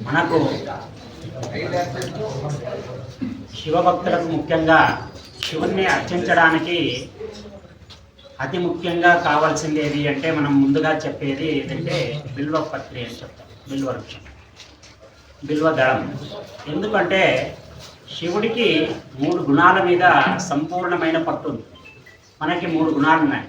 మనకు శివభక్తులకు ముఖ్యంగా శివుణ్ణి అర్చించడానికి అతి ముఖ్యంగా కావాల్సింది ఏది అంటే మనం ముందుగా చెప్పేది ఏదంటే బిల్వపత్రి అని చెప్తాం. బిల్వవృక్షం, బిల్వదళం. ఎందుకంటే శివుడికి 3 గుణాల మీద సంపూర్ణమైన పట్టు ఉంది. మనకి 3 గుణాలు ఉన్నాయి.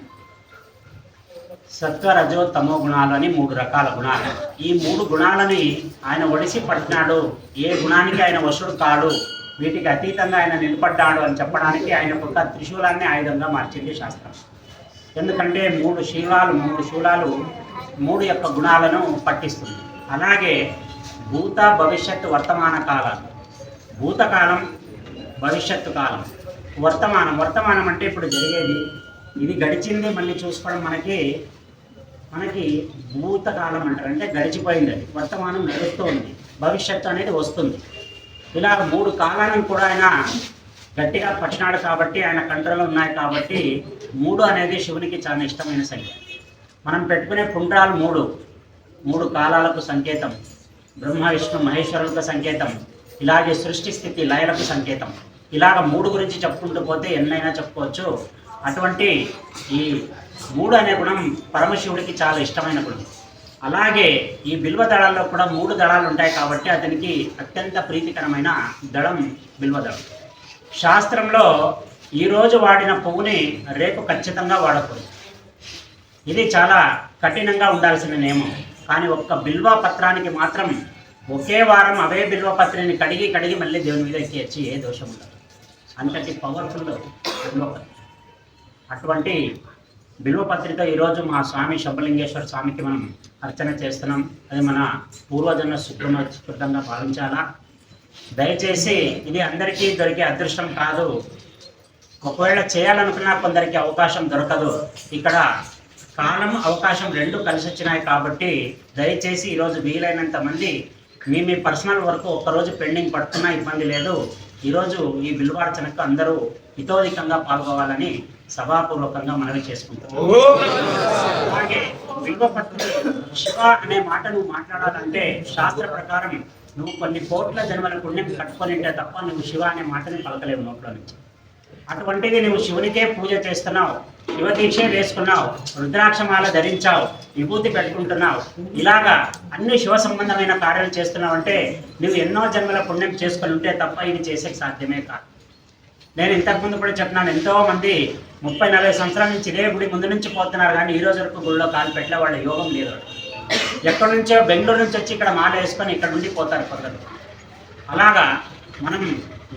సత్వ రజో తమో గుణాలు అని 3 రకాల గుణాలు. ఈ 3 గుణాలని ఆయన ఒడిసి పట్టినాడు. ఏ గుణానికి ఆయన వశుడు కాడు, వీటికి అతీతంగా ఆయన నిలబడ్డాడు అని చెప్పడానికి ఆయన ఒక త్రిశూలాన్ని ఆయుధంగా మార్చింది శాస్త్రం. ఎందుకంటే 3 శూలాలు 3 యొక్క గుణాలను పట్టిస్తుంది. అలాగే భూత భవిష్యత్తు వర్తమాన కాలాలు, భూతకాలం, భవిష్యత్తు కాలం, వర్తమానం అంటే ఇప్పుడు జరిగేది, ఇది గడిచింది మళ్ళీ చూసుకోవడం మనకి భూతకాలం అంటారు. అంటే గడిచిపోయింది, అది వర్తమానం నడుస్తూ ఉంది, భవిష్యత్తు అనేది వస్తుంది. ఇలా 3 కాలాలను కూడా ఆయన గట్టిగా పట్టినాడు కాబట్టి, ఆయన కంట్రోల్లో ఉన్నాయి కాబట్టి 3 అనేది శివునికి చాలా ఇష్టమైన సంఖ్య. మనం పెట్టుకునే పుండ్రాలు 3 కాలాలకు సంకేతం, బ్రహ్మ విష్ణు మహేశ్వరులకు సంకేతం, ఇలాగే సృష్టి స్థితి లయలకు సంకేతం. ఇలాగ 3 గురించి చెప్పుకుంటూ పోతే ఎన్నైనా చెప్పుకోవచ్చు. అటువంటి ఈ 3 అనే గుణం పరమశివుడికి చాలా ఇష్టమైన గుణం. అలాగే ఈ బిల్వ దళాల్లో కూడా 3 దళాలు ఉంటాయి కాబట్టి అతనికి అత్యంత ప్రీతికరమైన దళం బిల్వదళం. శాస్త్రంలో ఈరోజు వాడిన పువ్వుని రేపు ఖచ్చితంగా వాడకూడదు. ఇది చాలా కఠినంగా ఉండాల్సిన నియమం. కానీ ఒక్క బిల్వ పత్రానికి మాత్రం ఒకే వారం అవే బిల్వ పత్రిని కడిగి మళ్ళీ దేవుని మీద ఎక్కేయచ్చు, ఏ దోషం ఉండదు. అంతటి పవర్ఫుల్ బిల్వపత్రి. అటువంటి బిల్వపత్రితో ఈరోజు మా స్వామి శంభలింగేశ్వర స్వామికి మనం అర్చన చేస్తున్నాం. అది మన పూర్వజన్మ సుకృతంగా భావించాలా. దయచేసి ఇది అందరికీ దొరికే అదృష్టం కాదు. ఒకవేళ చేయాలనుకున్నా కొందరికి అవకాశం దొరకదు. ఇక్కడ కాలం అవకాశం 2 కలిసి వచ్చినాయి కాబట్టి దయచేసి ఈరోజు వీలైనంత మంది మీ పర్సనల్ వరకు ఒక్కరోజు పెండింగ్ పడుతున్నా ఇబ్బంది లేదు. ఈరోజు ఈ బిల్వార్చనకు అందరూ హితోధికంగా పాల్గొవాలని సభాపూర్వకంగా మనవి చేసుకుంటాం. అలాగే బిల్వపత్రి శివ అనే మాట నువ్వు మాట్లాడాలంటే శాస్త్ర ప్రకారం నువ్వు కొన్ని కోట్ల జన్మల పుణ్యం కట్టుకొనింటే తప్ప నువ్వు శివ అనే మాటని పలకలేవు నోట్లో నుంచి. అటువంటిది నువ్వు శివునికే పూజ చేస్తున్నావు, శివ దీక్ష వేసుకున్నావు, రుద్రాక్షమాల ధరించావు, విభూతి పెట్టుకుంటున్నావు, ఇలాగా అన్ని శివ సంబంధమైన కార్యాలు చేస్తున్నావు అంటే నువ్వు ఎన్నో జన్మల పుణ్యం చేసుకొని ఉంటే తప్ప ఇది చేసే సాధ్యమే కాదు. నేను ఇంతకుముందు కూడా చెప్పినాను, ఎంతోమంది 30-40 సంవత్సరాల నుంచి ఇదే గుడి ముందు నుంచి పోతున్నారు, కానీ ఈ రోజు వరకు గుడిలో కాలు పెట్టలే. వాళ్ళ యోగం లేదు. ఎక్కడి నుంచో బెంగళూరు నుంచి వచ్చి ఇక్కడ మాల వేసుకొని ఇక్కడ నుండి పోతారు కొందరు. అలాగా మనం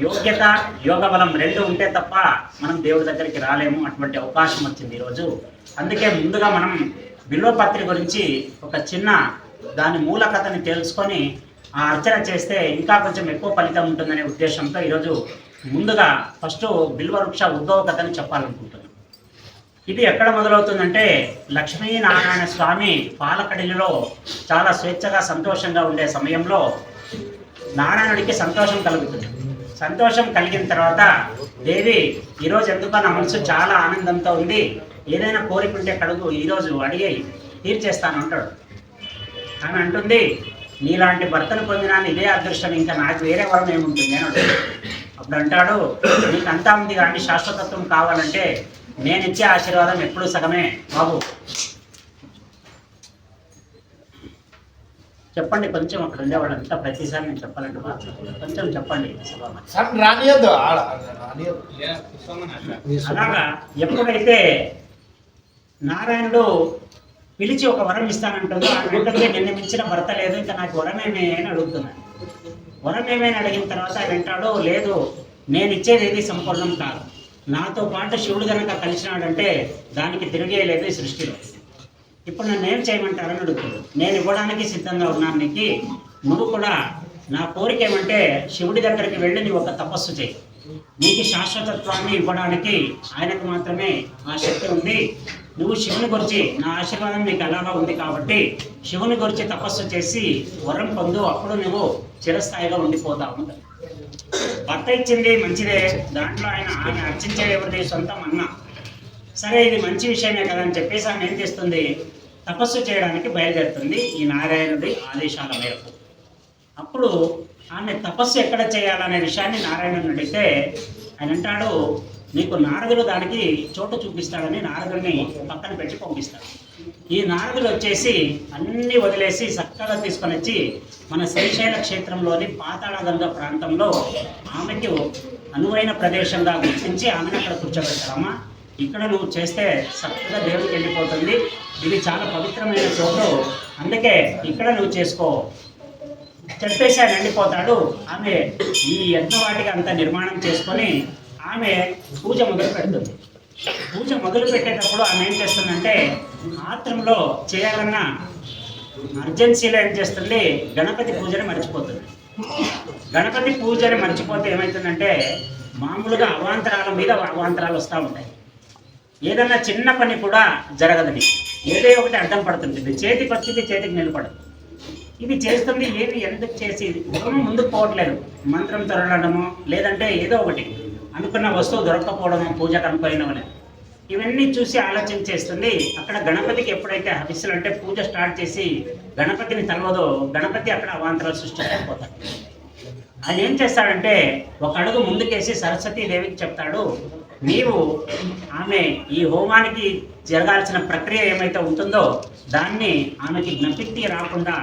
యోగ్యత యోగ బలం 2 ఉంటే తప్ప మనం దేవుడి దగ్గరికి రాలేము. అటువంటి అవకాశం వచ్చింది ఈరోజు. అందుకే ముందుగా మనం బిల్వపత్రి గురించి ఒక చిన్న దాని మూల కథని తెలుసుకొని ఆ అర్చన చేస్తే ఇంకా కొంచెం ఎక్కువ ఫలితం ఉంటుందనే ఉద్దేశంతో ఈరోజు ముందుగా ఫస్ట్ బిల్వవృక్ష ఉద్భవ కథని చెప్పాలనుకుంటున్నాను. ఇది ఎక్కడ మొదలవుతుందంటే లక్ష్మీనారాయణ స్వామి పాలకడిలో చాలా స్వేచ్ఛగా సంతోషంగా ఉండే సమయంలో నారాయణుడికి సంతోషం కలుగుతుంది. సంతోషం కలిగిన తర్వాత దేవి ఈరోజు ఎందుకో నా మనసు చాలా ఆనందంతో ఉంది, ఏదైనా కోరికుంటే కడుగు, ఈరోజు అడిగి తీర్చేస్తాను అంటాడు. ఆమె అంటుంది, నీలాంటి భర్తను పొందినాను ఇదే అదృష్టం, ఇంకా నాకు వేరే వరం ఏముంటుంది అని అంటాడు. అప్పుడు అంటాడు, నీకు అంతా ఉంది కానీ శాశ్వతత్వం కావాలంటే నేను ఇచ్చే ఆశీర్వాదం ఎప్పుడు సగమే బాబు. చెప్పండి కొంచెం, అక్కడ ఉండేవాడు అంతా ప్రతిసారి నేను చెప్పాలంటే కొంచెం చెప్పండి. అలాగా ఎప్పుడైతే నారాయణుడు పిలిచి ఒక వరం ఇస్తానంటుందో ఆ గుడ్డకి నిన్ను మించిన భర్త లేదు, ఇంకా నాకు వరం ఏమే అని అడుగుతున్నాను. వరం ఏమైనా అడిగిన తర్వాత ఆయన అంటాడు, లేదు నేను ఇచ్చేది ఏది సంపూర్ణం కాదు, నాతో పాటు శివుడు కనుక కలిసినాడంటే దానికి తిరిగేయలేదు ఈ సృష్టిలో. ఇప్పుడు నన్ను ఏం చేయమంటారని అడుగుతుంది. నేను ఇవ్వడానికి సిద్ధంగా ఉన్నాను నీకు. నువ్వు కూడా నా కోరిక ఏమంటే శివుడి దగ్గరికి వెళ్ళి నీవు ఒక తపస్సు చేయి. నీకు శాశ్వతత్వాన్ని ఇవ్వడానికి ఆయనకు మాత్రమే ఆ శక్తి ఉంది. నువ్వు శివుని గురించి నా ఆశీర్వాదం నీకు అలాగా ఉంది కాబట్టి శివుని గురించి తపస్సు చేసి వరం పొందు, అప్పుడు నువ్వు చిరస్థాయిగా ఉండిపోతావు. భర్త ఇచ్చింది మంచిదే, దాంట్లో ఆమె అర్చించేది ఎవరిది, సొంతం అన్న. సరే ఇది మంచి విషయమే కదా అని చెప్పేసి ఆమె ఏం చేస్తుంది, తపస్సు చేయడానికి బయలుదేరుతుంది ఈ నారాయణుడి ఆదేశాల మేరకు. అప్పుడు ఆమె తపస్సు ఎక్కడ చేయాలనే విషయాన్ని నారాయణుని అడిగితే ఆయన అంటాడు, నీకు నారదుడు దానికి చోటు చూపిస్తాడని నారదుడిని పక్కన పెట్టి పంపిస్తాడు. ఈ నారదుడు వచ్చేసి అన్నీ వదిలేసి చక్కగా తీసుకొని వచ్చి మన శ్రీశైల క్షేత్రంలోని పాతాళగంగ ప్రాంతంలో ఆమెకు అనువైన ప్రదేశంగా గుర్తించి ఆమెను అక్కడ కూర్చోబెట్టారమ్మా. ఇక్కడ నువ్వు చేస్తే చక్కగా దేవుడికి వెళ్ళిపోతుంది, ఇది చాలా పవిత్రమైన చోటు, అందుకే ఇక్కడ నువ్వు చేసుకో చెప్పేసి ఆయన వెళ్ళిపోతాడు. ఆమె ఈ యజ్ఞవాటికి అంత నిర్మాణం చేసుకొని ఆమె పూజ మొదలు పెడుతుంది. పూజ మొదలు పెట్టేటప్పుడు ఆమె ఏం చేస్తుందంటే ఆత్రంలో చేయాలన్న అర్జెన్సీలో ఏం చేస్తుంది, గణపతి పూజని మర్చిపోతుంది. గణపతి పూజని మర్చిపోతే ఏమవుతుందంటే మామూలుగా అవాంతరాల మీద అవాంతరాలు వస్తూ ఉంటాయి. ఏదన్నా చిన్న పని కూడా జరగదని, ఏదో ఒకటి అడ్డం పడుతుంటుంది, చేతికి వచ్చింది చేతికి నిలబడదు. ఇది చేస్తుంది ఏమి ఎందుకు చేసి ముందుకు పోవట్లేదు, మంత్రం తొరలడము లేదంటే ఏదో ఒకటి అనుకున్న వస్తువు దొరకకపోవడము పూజకు అనుకోయినవని ఇవన్నీ చూసి ఆలోచన చేస్తుంది. అక్కడ గణపతికి ఎప్పుడైతే హవిస్సులు అంటే పూజ స్టార్ట్ చేసి గణపతిని తలవదో గణపతి అక్కడ అవాంతరాలు సృష్టించకపోతాడు. ఆయన ఏం చేస్తాడంటే ఒక అడుగు ముందుకేసి సరస్వతీదేవికి చెప్తాడు, నీవు ఆమె ఈ హోమానికి జరగాల్సిన ప్రక్రియ ఏమైతే ఉంటుందో దాన్ని ఆమెకి జ్ఞప్తికి రాకుండా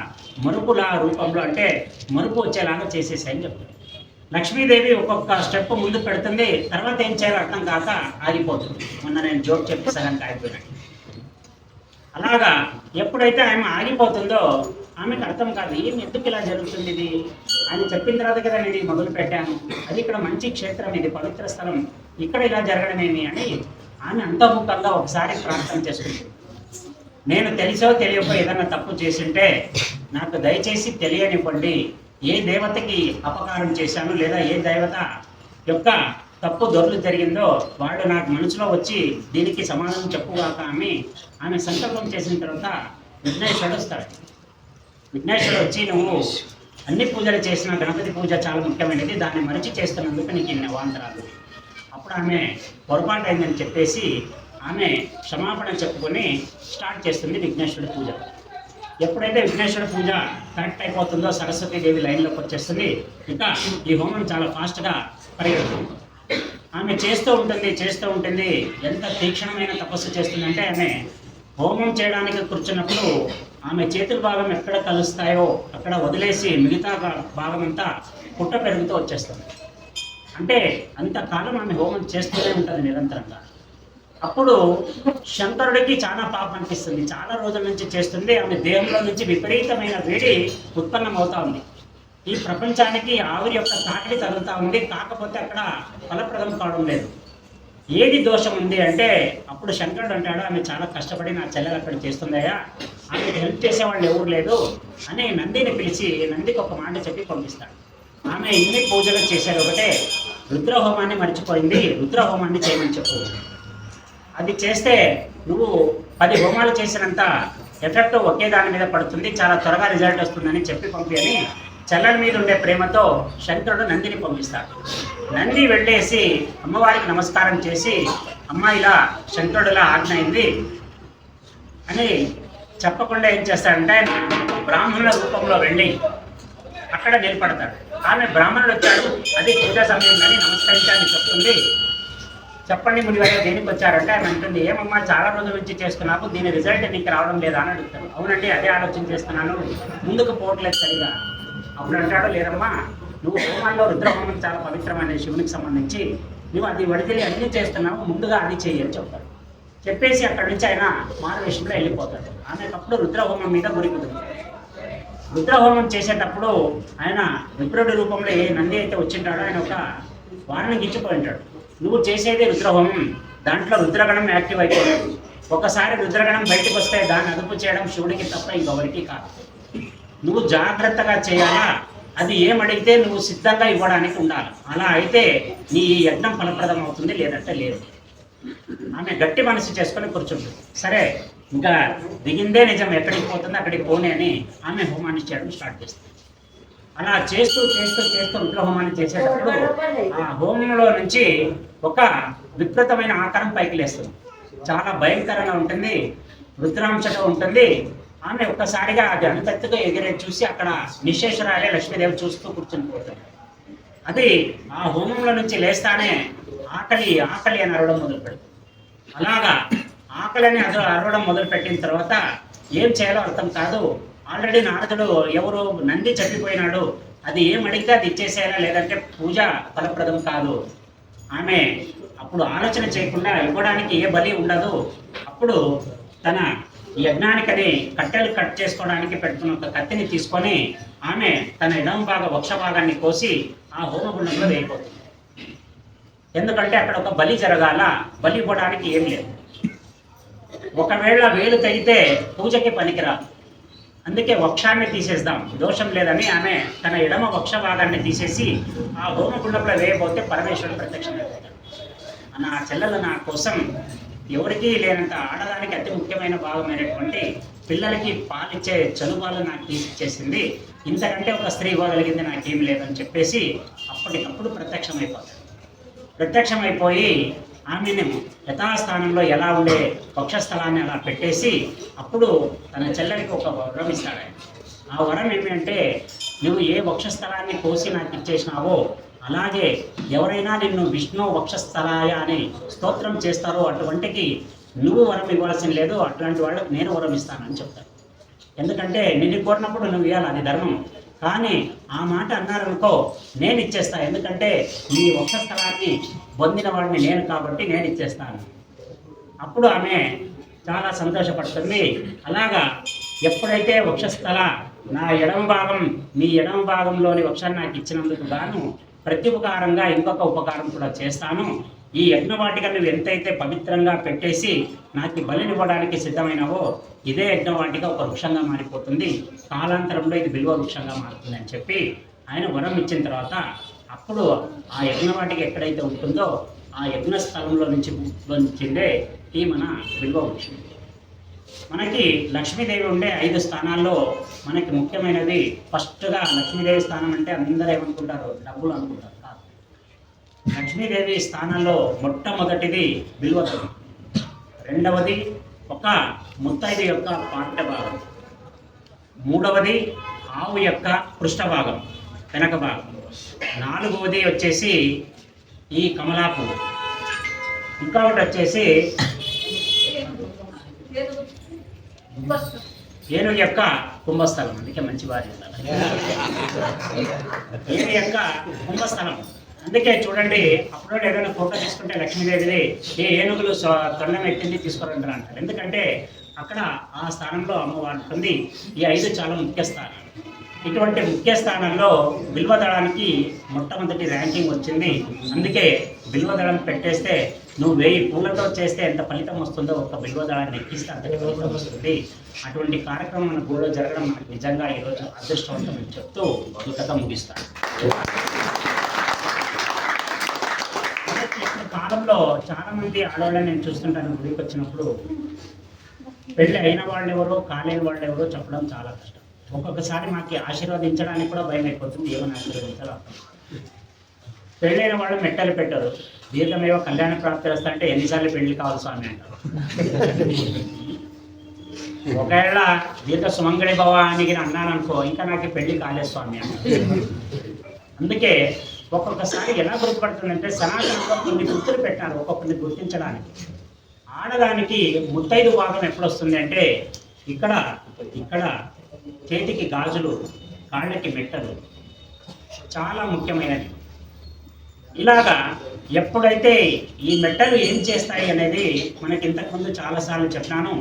మరుపుల రూపంలో అంటే మరుపు వచ్చేలాగా చేసేసాయని చెప్తాడు. లక్ష్మీదేవి ఒక్కొక్క స్టెప్ ముందు పెడుతుంది, తర్వాత ఏం చేయాలో అర్థం కాక ఆగిపోతుంది. మొన్న నేను జోక్ చెప్పి సగం ఆగిపోయినట్టు. అలాగా ఎప్పుడైతే ఆమె ఆగిపోతుందో ఆమెకు అర్థం కాదు, ఏం ఎందుకు ఇలా జరుగుతుంది ఇది అని చెప్పిన తర్వాత కదా నేను మొదలు పెట్టాను, అది ఇక్కడ మంచి క్షేత్రం, ఇది పవిత్ర స్థలం, ఇక్కడ ఇలా జరగడమేమి అని ఆమె అంతర్ముఖంగా ఒకసారి ప్రార్థన చేసుకుంటుంది. నేను తెలిసో తెలియకో ఏదైనా తప్పు చేసింటే నాకు దయచేసి తెలియనివ్వండి, ఏ దేవతకి అపకారం చేశాను లేదా ఏ దేవత యొక్క తప్పు దొరలు జరిగిందో వాళ్ళు నాకు మనసులో వచ్చి దీనికి సమాధానం చెప్పుగాక అని ఆమె సంకల్పం చేసిన తర్వాత విఘ్నేశ్వరుడు వస్తాడు. విఘ్నేశ్వరుడు వచ్చి నువ్వు అన్ని పూజలు చేసిన గణపతి పూజ చాలా ముఖ్యమైనది, దాన్ని మరిచి చేస్తున్నందుకు నీకు ఇన్ని అవాంతరాలు. అప్పుడు ఆమె పొరపాటు అయిందని చెప్పేసి ఆమె క్షమాపణ చెప్పుకొని స్టార్ట్ చేస్తుంది విఘ్నేశ్వరుడి పూజ. ఎప్పుడైతే విఘ్నేశ్వరుడి పూజ కరెక్ట్ అయిపోతుందో సరస్వతీదేవి లైన్లోకి వచ్చేస్తుంది. ఇక ఈ హోమం చాలా ఫాస్ట్గా పరిగెడుతుంది. ఆమె చేస్తూ ఉంటుంది. ఎంత తీక్షణమైన తపస్సు చేస్తుందంటే ఆమె హోమం చేయడానికి కూర్చున్నప్పుడు ఆమె చేతుల భాగం ఎక్కడ కలుస్తాయో అక్కడ వదిలేసి మిగతా భాగం అంతా పుట్ట పెరుగుతూ వచ్చేస్తుంది. అంటే అంతకాలం ఆమె హోమం చేస్తూనే ఉంటుంది నిరంతరంగా. అప్పుడు శంకరుడికి చాలా పాపం అనిపిస్తుంది, చాలా రోజుల నుంచి చేస్తుంది, ఆమె దేహంలో నుంచి విపరీతమైన వేడి ఉత్పన్నమవుతా ఉంది. ఈ ప్రపంచానికి ఆవిరి యొక్క తాకిడి తగులుతూ ఉంది, కాకపోతే అక్కడ ఫలప్రదం కావడం లేదు. ఏది దోషం ఉంది అంటే అప్పుడు శంకరుడు అంటాడు, ఆమె చాలా కష్టపడి నా చెల్లెలు అక్కడ చేస్తుందయ్యా, ఆమెకు హెల్ప్ చేసేవాళ్ళు ఎవరు లేదు అని నందిని పిలిచి నందికి ఒక మాట చెప్పి పంపిస్తాడు. ఆమె ఇన్ని పూజలు చేశారు, ఒకటే రుద్రహోమాన్ని మర్చిపోయింది, రుద్రహోమాన్ని చేయమని చెప్పు, అది చేస్తే నువ్వు 10 హోమాలు చేసినంత ఎఫెక్ట్ ఒకే దాని మీద పడుతుంది, చాలా త్వరగా రిజల్ట్ వస్తుందని చెప్పి పంపి అని చెల్లెల మీద ఉండే ప్రేమతో శంకరుడు నందిని పంపిస్తాడు. నంది వెళ్ళేసి అమ్మవారికి నమస్కారం చేసి అమ్మ ఇలా శంకరుడులా ఆజ్ఞ అయింది అని చెప్పకుండా ఏం చేస్తాడంటే బ్రాహ్మణుల రూపంలో వెళ్ళి అక్కడ నిలబడతాడు. ఆమె బ్రాహ్మణుడు వచ్చాడు, అది పూజా సమయం కానీ నమస్కరించాలని చెప్తుంది. చెప్పండి మునివారు దేనికి వచ్చారంటే ఆమె అంటుంది, ఏమమ్మా చాలా రోజుల నుంచి చేస్తున్నావు, దీని రిజల్ట్ నీకు రావడం లేదా అని అడుగుతాడు. అవునండి అదే ఆలోచన చేస్తున్నాను, ముందుకు పోవట్లేదు సరిగా. అప్పుడు అంటాడు, లేదమ్మా నువ్వు హోమాల్లో రుద్రహోమం చాలా పవిత్రమైన శివునికి సంబంధించి నువ్వు అది వడిదిలి అన్నీ చేస్తున్నావు, ముందుగా అది చెయ్యి అని చెప్తాడు. చెప్పేసి అక్కడి నుంచి ఆయన మారువేషంలో వెళ్ళిపోతాడు. ఆమెకప్పుడు రుద్రహోమం మీద గురికుతుంది. రుద్రహోమం చేసేటప్పుడు ఆయన విప్రుడి రూపంలో ఏ నంది అయితే వచ్చింటాడో ఆయన ఒక వారిని గిచ్చిపోయి ఉంటాడు. నువ్వు చేసేది రుద్రహోమం, దాంట్లో రుద్రగణం యాక్టివ్ అయిపోతుంది. ఒకసారి రుద్రగణం బయటకు వస్తే దాన్ని అదుపు చేయడం శివుడికి తప్ప ఇంకొకరికి కాదు. నువ్వు జాగ్రత్తగా చేయాలా, అది ఏమడిగితే నువ్వు సిద్ధంగా ఇవ్వడానికి ఉండాలి. అలా అయితే నీ యజ్ఞం ఫలప్రదం అవుతుంది, లేదంటే లేదు. ఆమె గట్టి మనసు చేసుకొని కూర్చుంటుంది. సరే ఇంకా దిగిందే నిజం, ఎక్కడికి పోతుందో అక్కడికి పోనీ అని ఆమె హోమాన్ని చేయడం స్టార్ట్ చేస్తుంది. అలా చేస్తూ రుద్రహోమాన్ని చేసేటప్పుడు ఆ హోమంలో నుంచి ఒక వికృతమైన ఆకారం పైకి లేస్తుంది. చాలా భయంకరంగా ఉంటుంది. రుద్రాంశగా ఉంటుంది. ఆమె ఒక్కసారిగా అది అంతగా ఎగిరే చూసి అక్కడ నిశ్చేశ్వరాలే లక్ష్మీదేవి చూస్తూ కూర్చుని పోతుంది. అది ఆ హోమంలో నుంచి లేస్తానే ఆకలి ఆకలి అని అరవడం మొదలు పెడుతుంది. అలాగా ఆకలిని అరవడం మొదలు పెట్టిన తర్వాత ఏం చేయాలో అర్థం కాదు. ఆల్రెడీ నారదుడు ఎవరు నంది చెప్పిపోయినాడు, అది ఏం అడిగితే అది ఇచ్చేసేయాలా, లేదంటే పూజ ఫలప్రదం కాదు. ఆమె అప్పుడు ఆలోచన చేయకుండా ఇవ్వడానికి ఏ బలి ఉండదు. అప్పుడు తన యజ్ఞానికని కట్టెలు కట్ చేసుకోవడానికి పెట్టుకున్న ఒక కత్తిని తీసుకొని ఆమె తన ఎడమ వక్ష భాగాన్ని కోసి ఆ హోమగుండంలో వేయిపోతుంది. ఎందుకంటే అక్కడ ఒక బలి జరగాల, బలి ఇవ్వడానికి ఏం లేదు. ఒకవేళ వేలు తెగితే పూజకి పనికిరాదు, అందుకే వక్షాన్ని తీసేద్దాం, దోషం లేదని ఆమె తన ఎడమ వక్ష భాగాన్ని తీసేసి ఆ హోమగుండంలో వేయబోతే పరమేశ్వరుడు ప్రత్యక్షమైపోతాడు. నా చెల్లెలు నా కోసం ఎవరికీ లేనంత ఆడదానికి అతి ముఖ్యమైన భాగమైనటువంటి పిల్లలకి పాలిచ్చే చనుబాలు నాకు తీసిచ్చేసింది, ఇంతకంటే ఒక స్త్రీ ఇవ్వగలిగింది నాకేం లేదని చెప్పేసి అప్పటికప్పుడు ప్రత్యక్షమైపోయి ఆమెను యథాస్థానంలో ఎలా ఉండే వక్షస్థలాన్ని అలా పెట్టేసి అప్పుడు తన చెల్లెలికి ఒక వరం ఇస్తాడు ఆయన. ఆ వరం ఏమిటంటే, నువ్వు ఏ వక్షస్థలాన్ని కోసి నాకు ఇచ్చేసినావో అలాగే ఎవరైనా నిన్ను విష్ణు వక్షస్థలాయ అని స్తోత్రం చేస్తారో అటువంటికి నువ్వు వరం ఇవ్వాల్సిన లేదు, అట్లాంటి వాళ్ళకి నేను వరం ఇస్తానని చెప్తాను. ఎందుకంటే నిన్ను కోరినప్పుడు నువ్వు ఇవ్వాలి, అది ధర్మం. కానీ ఆ మాట అన్నారనుకో నేను ఇచ్చేస్తా, ఎందుకంటే నీ వక్షస్థలాన్ని పొందిన వాడిని నేను కాబట్టి నేను ఇచ్చేస్తాను. అప్పుడు ఆమె చాలా సంతోషపడుతుంది. అలాగా ఎప్పుడైతే వక్షస్థల నా ఎడమ భాగం నీ ఎడమ భాగంలోని వక్షాన్ని నాకు ఇచ్చినందుకు గాను ప్రత్యుపకారంగా ఇంకొక ఉపకారం కూడా చేస్తాను. ఈ యజ్ఞవాటిక నువ్వు ఎంతైతే పవిత్రంగా పెట్టేసి నాకు బలినివ్వడానికి సిద్ధమైనవో ఇదే యజ్ఞవాటిక ఒక వృక్షంగా మారిపోతుంది, కాలాంతరంలో ఇది బిల్వ వృక్షంగా మారుతుంది అని చెప్పి ఆయన వరం ఇచ్చిన తర్వాత అప్పుడు ఆ యజ్ఞవాటిక ఎక్కడైతే ఉంటుందో ఆ యజ్ఞ స్థలంలో నుంచి ఉద్భవించిందే ఈ మన బిల్వ వృక్షం. మనకి లక్ష్మీదేవి ఉండే 5 స్థానాల్లో మనకి ముఖ్యమైనది ఫస్ట్గా లక్ష్మీదేవి స్థానం అంటే అందరూ ఏమనుకుంటారు, డబ్బులు అనుకుంటారు. కాదు, లక్ష్మీదేవి స్థానంలో మొట్టమొదటిది బిల్వదళం, రెండవది ఒక ముత్తైదు యొక్క పాఠ్య భాగం, మూడవది ఆవు యొక్క పృష్ఠభాగం వెనక భాగం, నాలుగవది వచ్చేసి ఈ కమలాపు, ఇంకొకటి వచ్చేసి ఏనుగు యొక్క కుంభస్థలం. అందుకే మంచి భార్య ఏనుగు యొక్క కుంభస్థలం. అందుకే చూడండి, అప్పుడు ఏదైనా ఫోటో తీసుకుంటే లక్ష్మీదేవిది ఏనుగులు తొండం ఎత్తింది తీసుకురంటారు అంటారు. ఎందుకంటే అక్కడ ఆ స్థానంలో అమ్మవారు ఉంటుంది. ఈ 5 చాలా ముఖ్య స్థానాలు. ఇటువంటి ముఖ్య స్థానంలో బిల్వదళానికి మొట్టమొదటి ర్యాంకింగ్ వచ్చింది. అందుకే బిల్వదళం పెట్టేస్తే నువ్వు 1000 పూలతో చేస్తే ఎంత ఫలితం వస్తుందో ఒక బిల్వదళాన్ని ఎక్కిస్తే అంతటి ఫలితం వస్తుంది. అటువంటి కార్యక్రమం మన గుడిలో జరగడం మనకు నిజంగా ఈరోజు అదృష్టవంతం అని చెప్తూ ఈ కథ ముగిస్తాను. కాలంలో చాలా మంది ఆడవాళ్ళని నేను చూస్తుంటాను. గుడికి వచ్చినప్పుడు పెళ్ళి అయిన వాళ్ళు ఎవరో కాలేని వాళ్ళు ఎవరో చెప్పడం చాలా కష్టం. ఒక్కొక్కసారి మాకు ఆశీర్వదించడానికి కూడా భయం అయిపోతుంది, ఏమని ఆశీర్వదించాలో అర్థం. పెళ్ళైన వాళ్ళు మెట్టలు పెట్టరు, దీర్ఘమేవ కళ్యాణ ప్రాప్తి వస్తా అంటే ఎన్నిసార్లు పెళ్లి కావాలి స్వామి అంటారు. ఒకవేళ దీర్ఘ సుమంగళి భవ అని అన్నాను అనుకో, ఇంకా నాకు పెళ్లి కాలేదు స్వామి అంటారు. అందుకే ఒక్కొక్కసారి ఎలా గుర్తుపడుతుందంటే సనాతనంలో కొన్ని గుర్తులు పెట్టారు ఒక్కొక్కరిని గుర్తించడానికి. ఆడదానికి ముత్తైదు భాగం ఎప్పుడు వస్తుంది అంటే ఇక్కడ ఇక్కడ చేతికి గాజులు, కాళ్ళకి మెట్టలు చాలా ముఖ్యమైనది. ఇలాగా ఎప్పుడైతే ఈ మెట్టలు ఏం చేస్తాయి అనేది మనకి ఇంతకుముందు చాలాసార్లు చెప్పినాను.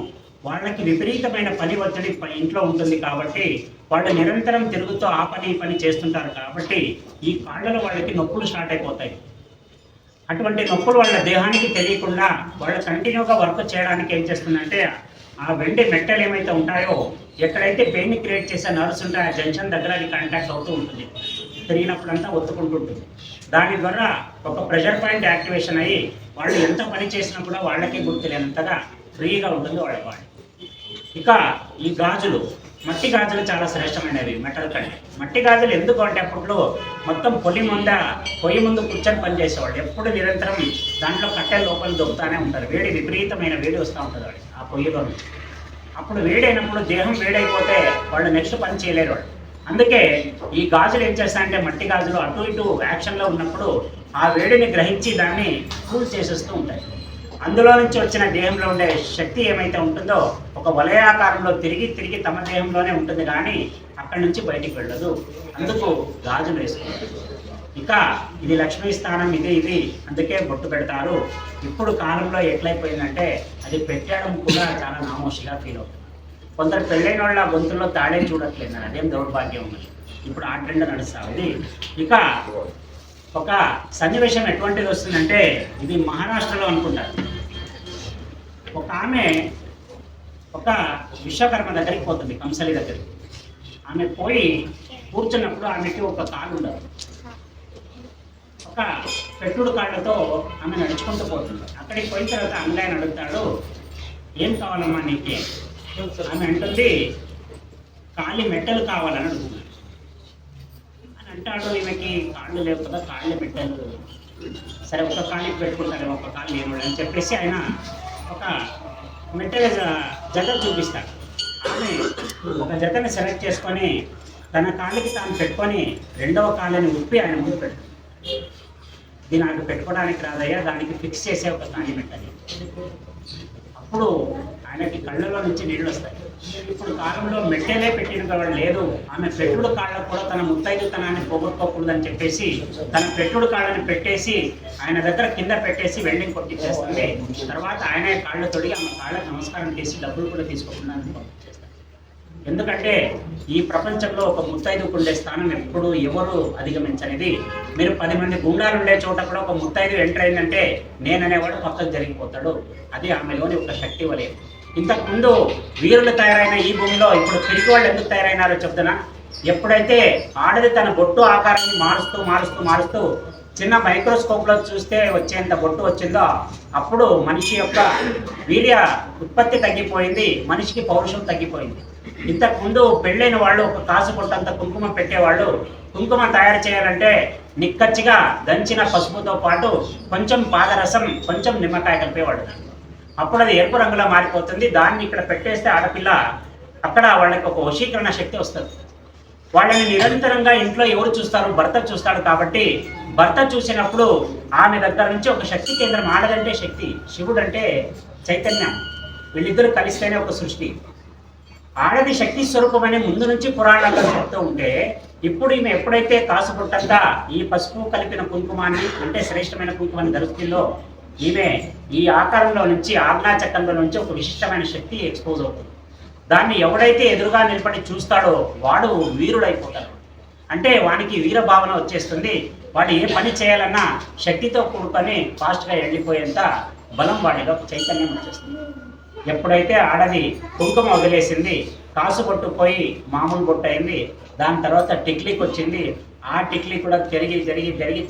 వాళ్ళకి విపరీతమైన పని ఒత్తిడి ఇంట్లో ఉంటుంది కాబట్టి వాళ్ళు నిరంతరం తిరుగుతూ ఆ పని ఈ పని చేస్తుంటారు కాబట్టి ఈ కాళ్ళలో వాళ్ళకి నొప్పులు స్టార్ట్ అయిపోతాయి. అటువంటి నొప్పులు వాళ్ళ దేహానికి తెలియకుండా వాళ్ళు కంటిన్యూగా వర్క్ చేయడానికి ఏం చేస్తుందంటే ఆ వెండి మెట్టలు ఏమైతే ఉంటాయో ఎక్కడైతే పెయిన్ క్రియేట్ చేసే నర్వ్స్ ఉంటాయో ఆ జంక్షన్ దగ్గర అది కాంటాక్ట్ అవుతూ ఉంటుంది, తిరిగినప్పుడంతా ఒత్తుకుంటుంటుంది. దాని ద్వారా ఒక ప్రెషర్ పాయింట్ యాక్టివేషన్ అయ్యి వాళ్ళు ఎంత పని చేసినా కూడా వాళ్ళకే గుర్తులేనంతగా ఫ్రీగా ఉంటుంది వాళ్ళ బాడీ. ఇక ఈ గాజులు, మట్టి గాజులు చాలా శ్రేష్టమైనవి మెటల్ కంటే. మట్టి గాజులు ఎందుకు అంటే అప్పట్లో మొత్తం పొయ్యి ముందు కూర్చొని పనిచేసేవాళ్ళు. ఎప్పుడు నిరంతరం దాంట్లో కట్టెల లోపల దొక్కుతానే ఉంటారు. వేడి విపరీతమైన వేడి వస్తూ ఉంటుంది వాడి ఆ పొయ్యిలో. అప్పుడు వేడైనప్పుడు దేహం వేడైపోతే వాళ్ళు నెక్స్ట్ పని చేయలేరు వాళ్ళు. అందుకే ఈ గాజులు ఏం చేస్తాయంటే మట్టి గాజులు అటు ఇటు యాక్షన్లో ఉన్నప్పుడు ఆ వేడిని గ్రహించి దాన్ని కూల్ చేసేస్తూ ఉంటాయి. అందులో నుంచి వచ్చిన దేహంలో ఉండే శక్తి ఏమైతే ఉంటుందో ఒక వలయాకారంలో తిరిగి తిరిగి తమ దేహంలోనే ఉంటుంది, కానీ అక్కడి నుంచి బయటికి వెళ్ళదు. అందుకు గాజులు వేసుకుంటారు. ఇక ఇది లక్ష్మీ స్థానం, ఇది అందుకే బొట్టు పెడతారు. ఇప్పుడు కాలంలో ఎట్లయిపోయిందంటే అది పెట్టడం కూడా చాలా నామోషిగా ఫీల్ అవుతుంది. కొందరు పెళ్ళైన వాళ్ళ గొంతుల్లో తాడే చూడట్లేదు, అదేం దౌర్భాగ్యం ఉన్నది. ఇప్పుడు ఆ ట్రెండ్ నడుస్తూ ఉంది. ఇక ఒక సన్నివేశం ఎటువంటిది వస్తుందంటే ఇది మహారాష్ట్రలో అనుకుంటారు. ఒక ఆమె ఒక విశ్వకర్మ దగ్గరికి పోతుంది, కంసలి దగ్గరికి. ఆమె పోయి కూర్చున్నప్పుడు ఆమెకి ఒక కాలు ఉండదు. ఒక పెట్టుడు కాళ్ళతో ఆమె నడుచుకుంటూ పోతుంది. అక్కడికి పోయిన తర్వాత అంగాయన అడుగుతాడు, ఏం కావాలమ్మా నీకు? ఆమె అంటుంది, కాలి మెట్టలు కావాలని అడుగుతున్నాడు. అని అంటాడు, ఈమెకి కాళ్ళు లేవు కదా, కాళ్ళ మెట్టలు. సరే ఒక కాళ్ళకి పెట్టుకుంటాడు, ఒక కాళ్ళు లేవు అని చెప్పేసి ఆయన ఒక మెట్టల జత చూపిస్తాడు. ఆమె ఒక జతని సెలెక్ట్ చేసుకొని తన కాళ్ళకి తాను పెట్టుకొని రెండవ కాళ్ళని ఉప్పి ఆయన ముందు పెట్టుకుంటాడు. ఇది నాకు పెట్టుకోవడానికి రాదయ్యా, దానికి ఫిక్స్ చేసే ఒక తాళి పెట్టాలి. అప్పుడు ఆయనకి కళ్ళలో నుంచి నీళ్ళు వస్తాయి. ఇప్పుడు కాలంలో మెట్టెలే పెట్టిన వాళ్ళు లేదు. ఆమె పెట్టుడు కాళ్ళకు కూడా తన ముత్తైదుతనాన్ని పోగొట్టుకోకూడదని చెప్పేసి తన పెట్టుడు కాళ్ళని పెట్టేసి ఆయన దగ్గర కింద పెట్టేసి వెల్డింగ్ కొట్టించేస్తుంది. తర్వాత ఆయనే కాళ్ళు తొడిగి ఆమె కాళ్ళకు నమస్కారం చేసి డబ్బులు కూడా తీసుకోకుండా పంపించేస్తారు. ఎందుకంటే ఈ ప్రపంచంలో ఒక ముత్తైదుకు ఉండే స్థానం ఎప్పుడు ఎవరు అధిగమించనిది. మీరు 10 మంది గుండాలు ఉండే చోట కూడా ఒక ముత్తైదు ఎంటర్ అయిందంటే నేననేవాడు పక్కకు జరిగిపోతాడు. అది ఆమెలోని ఒక శక్తి వలయం. ఇంతకుముందు వీరులు తయారైన ఈ భూమిలో ఇప్పుడు పిరికి వాళ్ళు ఎందుకు తయారైనారో చెప్తున్నా. ఎప్పుడైతే ఆడది తన బొట్టు ఆకారాన్ని మారుస్తూ చిన్న మైక్రోస్కోప్లో చూస్తే వచ్చేంత బొట్టు వచ్చిందో అప్పుడు మనిషి యొక్క వీర్య ఉత్పత్తి తగ్గిపోయింది, మనిషికి పౌరుషం తగ్గిపోయింది. ఇంతకుముందు పెళ్ళైన వాళ్ళు ఒక కాసు కొట్టంత కుంకుమ పెట్టేవాళ్ళు. కుంకుమ తయారు చేయాలంటే నిక్కచ్చిగా దంచిన పసుపుతో పాటు కొంచెం పాదరసం, కొంచెం నిమ్మకాయ కలిపేవాడు. అప్పుడు అది ఎరుపు రంగులో మారిపోతుంది. దాన్ని ఇక్కడ పెట్టేస్తే ఆడపిల్ల అక్కడ వాళ్ళకి ఒక వశీకరణ శక్తి వస్తుంది. వాళ్ళని నిరంతరంగా ఇంట్లో ఎవరు చూస్తారు? భర్త చూస్తాడు. కాబట్టి భర్త చూసినప్పుడు ఆమె దగ్గర నుంచి ఒక శక్తి కేంద్రం, ఆడదంటే శక్తి, శివుడు అంటే చైతన్యం, వీళ్ళిద్దరూ కలిస్తేనే ఒక సృష్టి. ఆడది శక్తి స్వరూపమని ముందు నుంచి పురాణాల్లో చెప్తూ ఉంటే ఇప్పుడు ఈమె ఎప్పుడైతే కాసు పుట్టంగా ఈ పసుపు కలిపిన కుంకుమాన్ని అంటే శ్రేష్టమైన కుంకుమాన్ని ధరుస్తుందో ఈమె ఈ ఆకారంలో నుంచి ఆజ్ఞాచక్రంలో నుంచి ఒక విశిష్టమైన శక్తి ఎక్స్పోజ్ అవుతుంది. దాన్ని ఎవడైతే ఎదురుగా నిలబడి చూస్తాడో వాడు వీరుడైపోతాడు. అంటే వానికి వీర భావన వచ్చేస్తుంది. వాడు ఏ పని చేయాలన్నా శక్తితో కూడుకొని ఫాస్ట్గా వెళ్ళిపోయేంత బలం వాడిలో చైతన్యం వచ్చేస్తుంది. ఎప్పుడైతే ఆడది కుంకుమ వదిలేసింది, కాసు బొట్టు పోయి మామూలు బొట్టు అయింది, దాని తర్వాత టిక్లీకి వచ్చింది. ఆ టిక్లీ కూడా జరిగి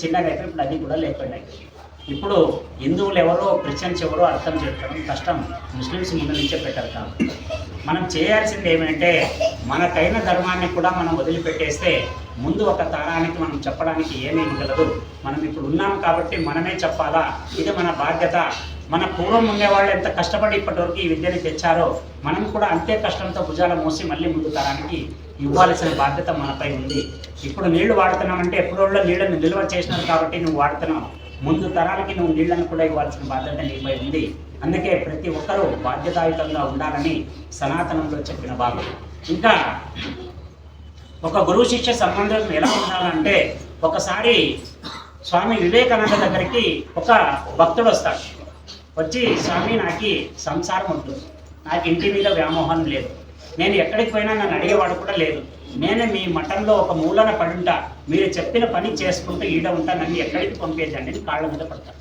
చిన్నగా అయిపోయి ఇప్పుడు అది కూడా లేకుండా. ఇప్పుడు హిందువులు ఎవరో క్రిస్టియన్స్ ఎవరో అర్థం చేసుకోవడం కష్టం. ముస్లిమ్స్ ముందు నుంచే పెట్టారు. కాబట్టి మనం చేయాల్సింది ఏమంటే మనకైన ధర్మాన్ని కూడా మనం వదిలిపెట్టేస్తే ముందు ఒక తరానికి మనం చెప్పడానికి ఏమీ మిగలదు. మనం ఇప్పుడు ఉన్నాం కాబట్టి మనమే చెప్పాలా, ఇది మన బాధ్యత. మన పూర్వం ఉండేవాళ్ళు ఎంత కష్టపడి ఇప్పటివరకు ఈ విద్యని తెచ్చారో మనం కూడా అంతే కష్టంతో భుజాల మోసి మళ్ళీ ముందు తరానికి ఇవ్వాల్సిన బాధ్యత మనపై ఉంది. ఇప్పుడు నీళ్లు వాడుతున్నామంటే ఎప్పుడోళ్ళ నీళ్ళని నిల్వ చేసినారు కాబట్టి నువ్వు వాడుతున్నావు. ముందు తరాలకి నువ్వు నీళ్లను కూడా ఇవ్వాల్సిన బాధ్యత నీపై ఉంది. అందుకే ప్రతి ఒక్కరూ బాధ్యతాయుతంగా ఉండాలని సనాతనంలో చెప్పిన భాగం. ఇంకా ఒక గురువు శిష్య సంబంధం ఎలా ఉండాలంటే ఒకసారి స్వామి వివేకానంద దగ్గరికి ఒక భక్తుడు వస్తాడు. వచ్చి స్వామి నాకు సంసారం ఉంటుంది, నాకు ఇంటి మీద వ్యామోహం లేదు, నేను ఎక్కడికి పోయినా నన్ను అడిగేవాడు కూడా లేదు, నేను మీ మఠంలో ఒక మూలన పడుంటా, మీరు చెప్పిన పని చేసుకుంటూ ఈడ ఉంటా, నన్ను ఎక్కడికి పంపేదండి అని కాళ్ళ మీద పడతాడు.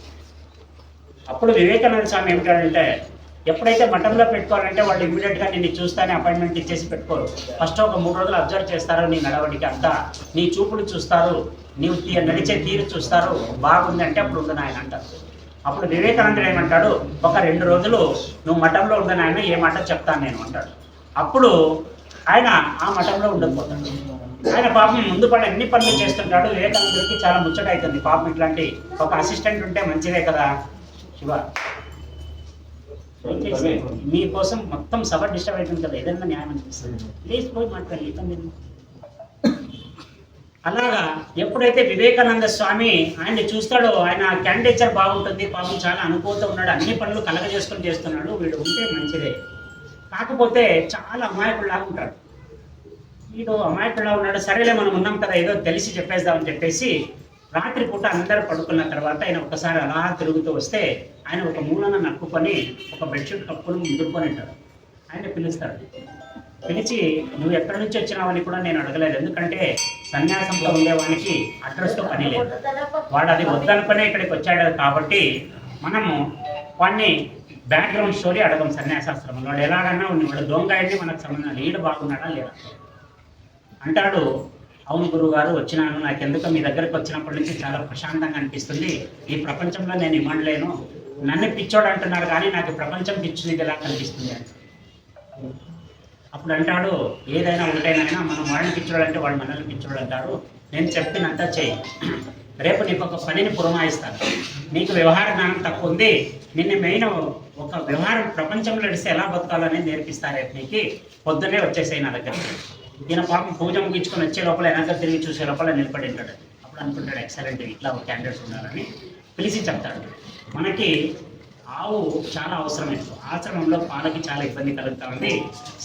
అప్పుడు వివేకానంద స్వామి ఏమిటాడంటే ఎప్పుడైతే మఠంలో పెట్టుకోవాలంటే వాళ్ళు ఇమ్మీడియట్గా నిన్ను చూస్తానే అపాయింట్మెంట్ ఇచ్చేసి పెట్టుకోరు. ఫస్ట్ ఒక 3 రోజులు అబ్జర్వ్ చేస్తారు, నీ నడవడికి అంతా, నీ చూపులు చూస్తారు, నీవు నడిచే తీరు చూస్తారు, బాగుంది అంటే అప్పుడు ఉండను ఆయన అంటారు. అప్పుడు వివేకానందుడు ఏమంటాడు, ఒక 2 రోజులు నువ్వు మఠంలో ఉండను ఆయన, ఏ మాట చెప్తాను నేను అంటాడు. అప్పుడు ఆయన ఆ మఠంలో ఉండకపోతాడు. ఆయన పాపం ముందు పడి అన్ని పనులు చేస్తుంటాడు. వివేకానందుడికి చాలా ముచ్చట అవుతుంది. పాపం ఇట్లాంటి ఒక అసిస్టెంట్ ఉంటే మంచిదే కదా శివ. మీకోసం మొత్తం సభ డిస్టర్బ్ అవుతుంది కదా, ఏదైనా న్యాయం అనిపిస్తుంది, ప్లీజ్ పోయి మాట్లాడి ఇబ్బంది. అలాగా ఎప్పుడైతే వివేకానంద స్వామి ఆయన్ని చూస్తాడో, ఆయన క్యాండిడేచర్ బాగుంటుంది, పాపం చాలా అనుభూత ఉన్నాడు, అన్ని పనులు కలగజేసుకొని చేస్తున్నాడు, వీడు ఉంటే మంచిదే. కాకపోతే చాలా అమాయకుడులా ఉంటాడు, వీడు అమాయకుడులా ఉన్నాడు, సరేలే మనం ఉన్నాం కదా ఏదో తెలిసి చెప్పేద్దామని చెప్పేసి రాత్రిపూట అందరూ పడుకున్న తర్వాత ఆయన ఒకసారి అలా తిరుగుతూ వస్తే ఆయన ఒక మూలన నక్కుకొని ఒక బెడ్షీట్ కప్పులు ముదురుకొని ఉంటాడు. ఆయన పిలుస్తాడు, పిలిచి నువ్వు ఎక్కడి నుంచి వచ్చినావని కూడా నేను అడగలేదు, ఎందుకంటే సన్యాసంలో ఉండేవానికి అడ్రస్తో పని లేదు, వాడు అది వద్దనుకునే ఇక్కడికి వచ్చాడు కాబట్టి మనము వాడిని బ్యాక్గ్రౌండ్ స్టోరీ అడగం. సన్యాసాశ్రమంలో వాడు ఎలాగన్నా వాడు దొంగ అయింది మనకు సంబంధం, ఈడు బాగున్నాడా లేదా అంటాడు. అవును గురువు గారు వచ్చినాను, నాకెందుకు మీ దగ్గరకు వచ్చినప్పటి నుంచి చాలా ప్రశాంతంగా అనిపిస్తుంది, ఈ ప్రపంచంలో నేను ఇమ్మడలేను, నన్ను పిచ్చోడు అంటున్నారు కానీ నాకు ప్రపంచం పిచ్చింది ఎలా కనిపిస్తుంది అంటే. అప్పుడు అంటాడు, ఏదైనా ఒకటైనా మనం వాడిని పిచ్చోడు అంటే వాడు మనల్ని పిచ్చోడు అంటారు, నేను చెప్పినంత చేయి, రేపు నీకు ఒక పనిని పురమాయిస్తాను, నీకు వ్యవహార జ్ఞానం తక్కువ ఉంది, నిన్ను మెయిన్ ఒక వ్యవహారం ప్రపంచంలో నడిస్తే ఎలా బతకాలని నేర్పిస్తారు, రేపు నీకు పొద్దున్నే వచ్చేసాయి నా దగ్గర. ఈయన పాపం పూజ ముగించుకొని వచ్చే లోపల వెనక తిరిగి చూసే లోపల నిలబడి ఉంటాడు. అప్పుడు అనుకుంటాడు ఎక్సలెంట్, ఇట్లా ఒక క్యాండిడేట్స్ ఉండాలని పిలిచి చెప్తాడు. మనకి ఆవు చాలా అవసరమే, ఆశ్రమంలో పాలకి చాలా ఇబ్బంది కలుగుతూ ఉంది,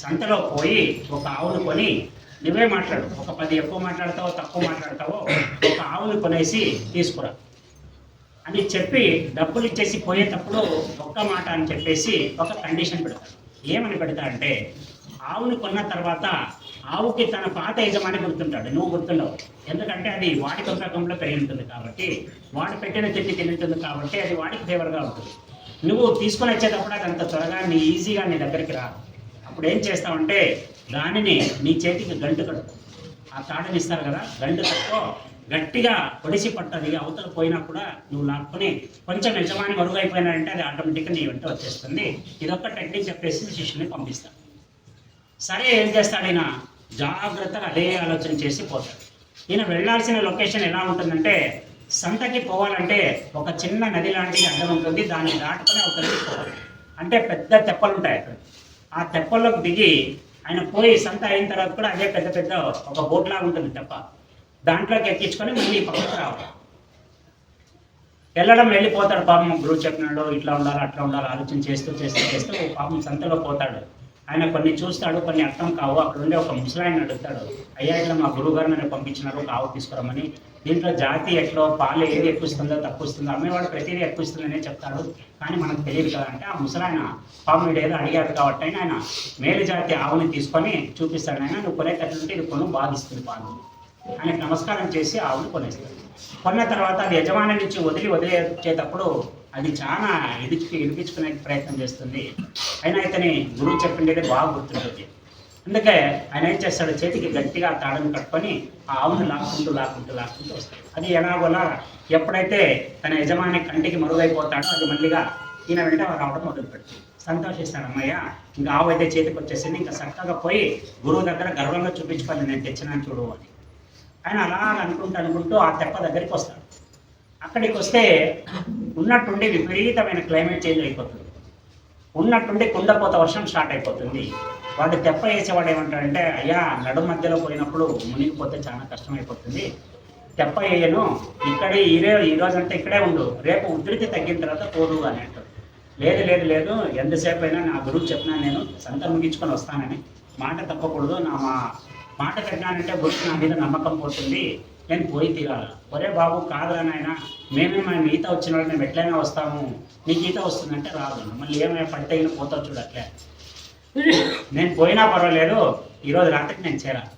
సంతలో పోయి ఒక ఆవును కొని నువ్వే మాట్లాడు, ఒక 10 ఎక్కువ మాట్లాడతావో తక్కువ మాట్లాడతావో ఒక ఆవును కొనేసి తీసుకురా అని చెప్పి డబ్బులు ఇచ్చేసి పోయేటప్పుడు ఒక్క మాట అని చెప్పేసి ఒక కండిషన్ పెడతాడు. ఏమని పెడతా అంటే, ఆవుని కొన్న తర్వాత ఆవుకి తన పాత యజమాని గుర్తుంటాడు, నువ్వు గుర్తుండవు, ఎందుకంటే అది వాడి పెంపకంలో పెరిగి ఉంటుంది కాబట్టి, వాడు పెట్టిన తిండి తిని ఉంటుంది కాబట్టి అది వాడికి ఫేవర్గా ఉంటుంది. నువ్వు తీసుకొని వచ్చేటప్పుడు అది అంత త్వరగా ఈజీగా నీ దగ్గరికి రాదు. అప్పుడు ఏం చేస్తావంటే దానిని నీ చేతికి గంటు కట్టు, ఆ తాడని ఇస్తారు కదా, గంటు కట్టుకో, గట్టిగా పొడిసి పట్టది, అవతల పోయినా కూడా నువ్వు లాక్కుని కొంచెం యజమాని మరుగైపోయినాడంటే అది ఆటోమేటిక్గా నీ వెంట వచ్చేస్తుంది. ఇదొక్క టెక్నిక్ చెప్పేసి శిష్యుని పంపిస్తాడు. సరే ఏం చేస్తాడు ఈయన, జాగ్రత్తగా అదే ఆలోచన చేసి పోతాడు. ఈయన వెళ్ళాల్సిన లొకేషన్ ఎలా ఉంటుందంటే, సంతకి పోవాలంటే ఒక చిన్న నది లాంటిది అడ్డం ఉంటుంది, దాన్ని దాటుకొని అవతలకి పోవాలి. అంటే పెద్ద తెప్పలు ఉంటాయి అక్కడ, ఆ తెప్పల్లోకి దిగి ఆయన పోయి సంత అయిన తర్వాత కూడా అదే పెద్ద పెద్ద ఒక బోట్ లాగా ఉంటుంది తెప్ప, దాంట్లోకి ఎక్కించుకొని మళ్ళీ పక్కకు రావాలి. వెళ్ళిపోతాడు పాపం, గురువు చెప్పినాడు ఇట్లా ఉండాలి అట్లా ఉండాలి ఆలోచన చేస్తూ చేస్తూ చేస్తూ పాపం సంతలో పోతాడు. ఆయన కొన్ని చూస్తాడు, కొన్ని అర్థం కావు. అక్కడ ఉండే ఒక ముసలాయన అడుగుతాడు, అయ్యా ఇట్లా మా గురువు గారు నన్ను పంపించినారు ఒక ఆవు తీసుకురమ్మని, దీంట్లో జాతి ఎట్లో పాలు ఏది ఎక్కువ ఇస్తుందో తక్కువ ఇస్తుందో, అమ్మేవాడు ప్రతిదీ ఎక్కువ ఇస్తుందనే చెప్తాడు, కానీ మనకు తెలియదు కదా అంటే ఆ ముసలాయన పాపం వీడు ఏదో అడిగాడు కాబట్టి ఆయన మేలు జాతి ఆవుని తీసుకొని చూపిస్తాడు. ఆయన నువ్వు కొనేటట్లుంటే ఇది కొను బాధిస్తుంది పాలు, ఆయనకు నమస్కారం చేసి ఆవుని కొనేస్తాడు. కొన్న తర్వాత అది యజమాని నుంచి వదిలేచేటప్పుడు అది చాలా ఇడిపించుకునే ప్రయత్నం చేస్తుంది. అయినా ఇతని గురువు చెప్పిండేది బాగా గుర్తుంటుంది. అందుకే ఆయన ఏం చేస్తాడు, చేతికి గట్టిగా తాడును కట్టుకొని ఆ ఆవును లాక్కుంటూ వస్తాడు. అది ఎలాగోలా ఎప్పుడైతే తన యజమాని కంటికి మరుగైపోతాడో అది మళ్ళీగా ఈయన వెంట రావడం మొదలు పెడుతుంది. సంతోషిస్తాడు, అమ్మయ్య ఇంకా ఆవు అయితే చేతికి వచ్చేసింది, ఇంకా చక్కగా పోయి గురువు దగ్గర గర్వంగా చూపించుకోవాలి నేను తెచ్చినాను చూడు అని. ఆయన అలా అనుకుంటూ ఆ తెప్ప దగ్గరికి వస్తాడు. అక్కడికి వస్తే ఉన్నట్టుండి విపరీతమైన క్లైమేట్ చేంజ్ అయిపోతుంది, ఉన్నట్టుండి కుండపోత వర్షం స్టార్ట్ అయిపోతుంది. వాడు తెప్ప వేసేవాడు ఏమంటాడంటే, అయ్యా నడు మధ్యలో పోయినప్పుడు మునిగిపోతే చాలా కష్టమైపోతుంది, తెప్ప వేయను, ఇక్కడే ఈ రోజంతా ఇక్కడే ఉండు, రేపు ఉధృతి తగ్గిన తర్వాత పోదు అని అంటాడు. లేదు ఎంతసేపు అయినా నా గురువు చెప్పినా నేను సంత ముగించుకొని వస్తానని, మాట తప్పకూడదు, నా మాట తగ్గినానంటే గురువు నా మీద నమ్మకం పోతుంది, నేను పోయి తీరాలి. ఒరే బాబు కాదురా నాయన, మేము ఈత వచ్చిన వాళ్ళు మేము ఎట్లయినా వస్తాము, నీకు ఈత వస్తుందంటే రాదు, మళ్ళీ ఏమైనా పడితే పోతావు చూడు అట్లే, నేను పోయినా పర్వాలేదు ఈరోజు రాత్రికి నేను చేరాలి,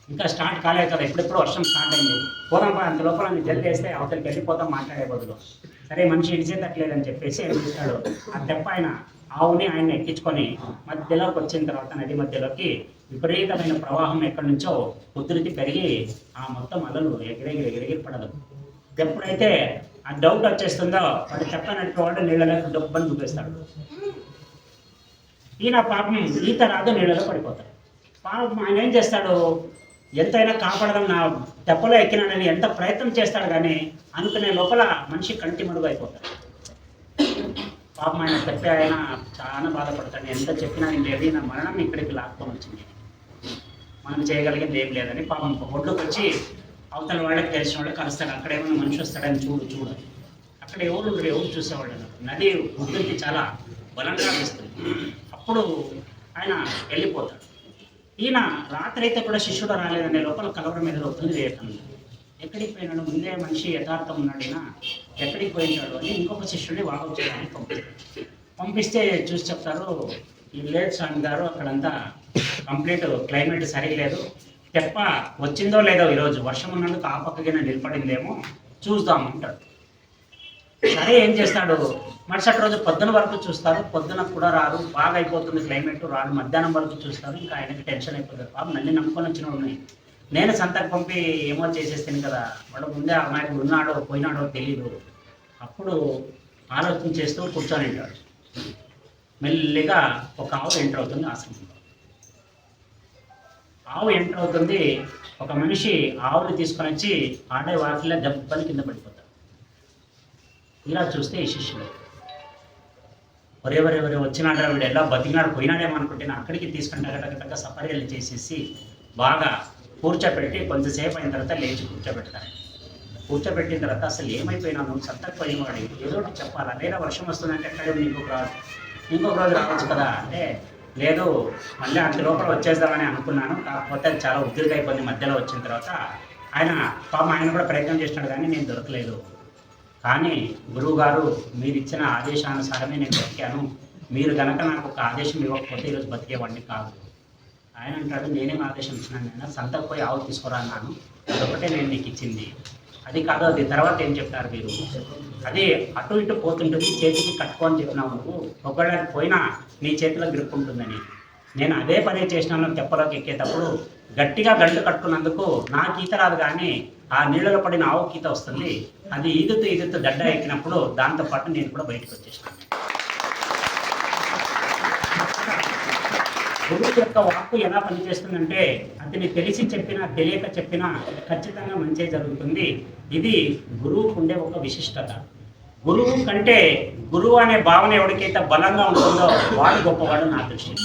ఇంకా స్టార్ట్ కాలేదు కదా, ఎప్పుడెప్పుడు వర్షం స్టార్ట్ అయింది, పోదాం అంత లోపల నేను జల్ది వేస్తే అవతలికి వెళ్ళిపోతాం మాట్లాడే బదులు. సరే మనిషి ఇడిచేటట్లేదని చెప్పేసి ఏం చేస్తాడు, ఆ తెప్ప ఆవుని ఆయన ఎక్కించుకొని మధ్యలోకి వచ్చిన తర్వాత నది మధ్యలోకి విపరీతమైన ప్రవాహం ఎక్కడి నుంచో ఉధృతి పెరిగి ఆ మొత్తం అలలు ఎగిరెగిరి పడదు. ఎప్పుడైతే ఆ డౌట్ వచ్చేస్తుందో వాడు చెప్పనట్టు వాడు నీళ్ళలోకి డబ్బని చూపిస్తాడు. ఈయన పాపం ఈత రాదు, నీళ్ళలో పడిపోతాడు. పాపం ఆయన ఏం చేస్తాడు, ఎంతైనా కాపాడదాం నా తెప్పలో ఎక్కినాడని ఎంత ప్రయత్నం చేస్తాడు కానీ అనుకునే లోపల మనిషి కంటి మరుగు అయిపోతాడు. పాపం ఆయన చెప్పే ఆయన చాలా బాధపడతాడు. ఎంత చెప్పినా లేదు, నా మరణం ఇక్కడికి లాక్కొని వచ్చింది, మనం చేయగలిగింది ఏం లేదని పాపం ఒడ్లోకి వచ్చి అవతల వాళ్ళకి తెలిసిన వాళ్ళకి కలుస్తాడు. అక్కడ ఏమైనా మనిషి వస్తాడని చూడు అక్కడ ఎవరు చూసేవాళ్ళు అన్నారు. నది ఉద్యోగి చాలా బలంగా వేస్తుంది. అప్పుడు ఆయన వెళ్ళిపోతాడు. ఈయన రాత్రి అయితే కూడా శిష్యుడు రాలేదనే లోపల కలవరం మీద అవుతుంది వివేకానంద. ఎక్కడికి పోయినాడు, ముందే మనిషి యథార్థం ఉన్నాడు, ఈయన ఎక్కడికి పోయినాడు అని ఇంకొక శిష్యుడిని వాకప్ చేయడానికి పంపిస్తే చూసి చెప్తారు, ఈ లేదు స్వామి గారు అక్కడంతా కంప్లీట్ క్లైమేట్ సరిగ్లేదు, తెప్ప వచ్చిందో లేదో ఈరోజు వర్షం ఉన్నందుకు ఆ పక్కకిన నిలబడిందేమో చూద్దాం అంటాడు. సరే ఏం చేస్తాడు, మరుసటి రోజు పొద్దున వరకు చూస్తారు, పొద్దున కూడా రాదు, బాగా అయిపోతుంది క్లైమేట్, రాదు. మధ్యాహ్నం వరకు చూస్తారు, ఇంకా ఆయనకి టెన్షన్ అయిపోతుంది. పాపం నన్ను నమ్ముకొని వచ్చిన ఉన్నాయి, నేను సంతకు పంపి ఏమో చేసేస్తాను కదా, వాడు ముందే అమ్మాయికి ఉన్నాడో పోయినాడో తెలీదు. అప్పుడు ఆలోచన చేస్తూ కూర్చొని ఉంటాడు. మెల్లిగా ఒక ఆవు ఎంటర్ అవుతుంది ఆశ్రమంలో. ఆవు ఎంటర్ అవుతుంది, ఒక మనిషి ఆవుని తీసుకొని వచ్చి ఆడే వాకిలో దెబ్బని కింద పడిపోతాడు. ఇలా చూస్తే ఈ శిష్యులు ఒరేవరెవరే వచ్చినాడు, వీడు ఎలా బతికినాడు పోయినాడేమో అనుకుంటే అక్కడికి తీసుకుని టగటగటగా సపర్యలు చేసేసి బాగా కూర్చోబెట్టి కొంచెంసేపు అయిన తర్వాత లేచి కూర్చోబెడతారు. కూర్చోబెట్టిన తర్వాత అసలు ఏమైపోయినాను, సత్తకపోయినవాడు ఏదో ఒకటి చెప్పాలా, లేదా వర్షం వస్తుందంటే ఎక్కడే ఇంకొక రోజు రావచ్చు కదా అంటే, లేదు మళ్ళీ అంత లోపల వచ్చేద్దామని అనుకున్నాను, కాకపోతే అది చాలా ఉద్యోగం అయిపోయింది మధ్యలో వచ్చిన తర్వాత. ఆయన కూడా ప్రయత్నం చేసినాడు కానీ నేను దొరకలేదు. కానీ గురువుగారు మీరు ఇచ్చిన ఆదేశానుసారమే నేను బతికాను, మీరు కనుక నాకు ఒక ఆదేశం ఇవ్వకపోతే ఈరోజు బతికేవాడిని కాదు. ఆయన అంటాడు, నేనేం ఆదేశం ఇచ్చినాను, నేను సంతకు పోయి ఆవు తీసుకురా అన్నాను, అదొకటే నేను నీకు ఇచ్చింది, అది కాదు. అది తర్వాత ఏం చెప్తారు మీరు, అది అటు ఇటు పోతుంటుంది, చేతికి కట్టుకొని చెప్పినావు నువ్వు, ఒకళ్ళకి పోయినా నీ చేతిలో గ్రిప్ ఉంటుందని. నేను అదే పని చేసినాను, తెప్పలోకి ఎక్కేటప్పుడు గట్టిగా గంటు కట్టుకున్నందుకు నాకు ఈత రాదు, కానీ ఆ నీళ్ళలో పడిన ఆవు ఈత వస్తుంది. అది ఈదుతూ గడ్డ ఎక్కినప్పుడు దాంతోపాటు నేను కూడా బయటకు వచ్చేసినాను. గురువు యొక్క వాక్కు ఎలా పనిచేస్తుందంటే, అతని తెలిసి చెప్పినా తెలియక చెప్పినా ఖచ్చితంగా మంచి జరుగుతుంది. ఇది గురువుకు ఉండే ఒక విశిష్టత. గురువు కంటే గురువు అనే భావన ఎవరికైతే బలంగా ఉంటుందో వాడు గొప్పవాడు నా దృష్టి.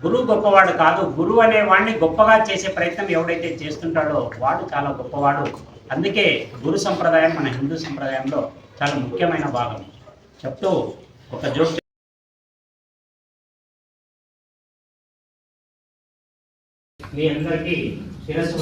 గురువు గొప్పవాడు కాదు, గురువు అనే వాడిని గొప్పగా చేసే ప్రయత్నం ఎవడైతే చేస్తుంటాడో వాడు చాలా గొప్పవాడు. అందుకే గురు సంప్రదాయం మన హిందూ సంప్రదాయంలో చాలా ముఖ్యమైన భాగం. చెప్తూ ఒక జోక్, మీ అందరికీ శిరస్సు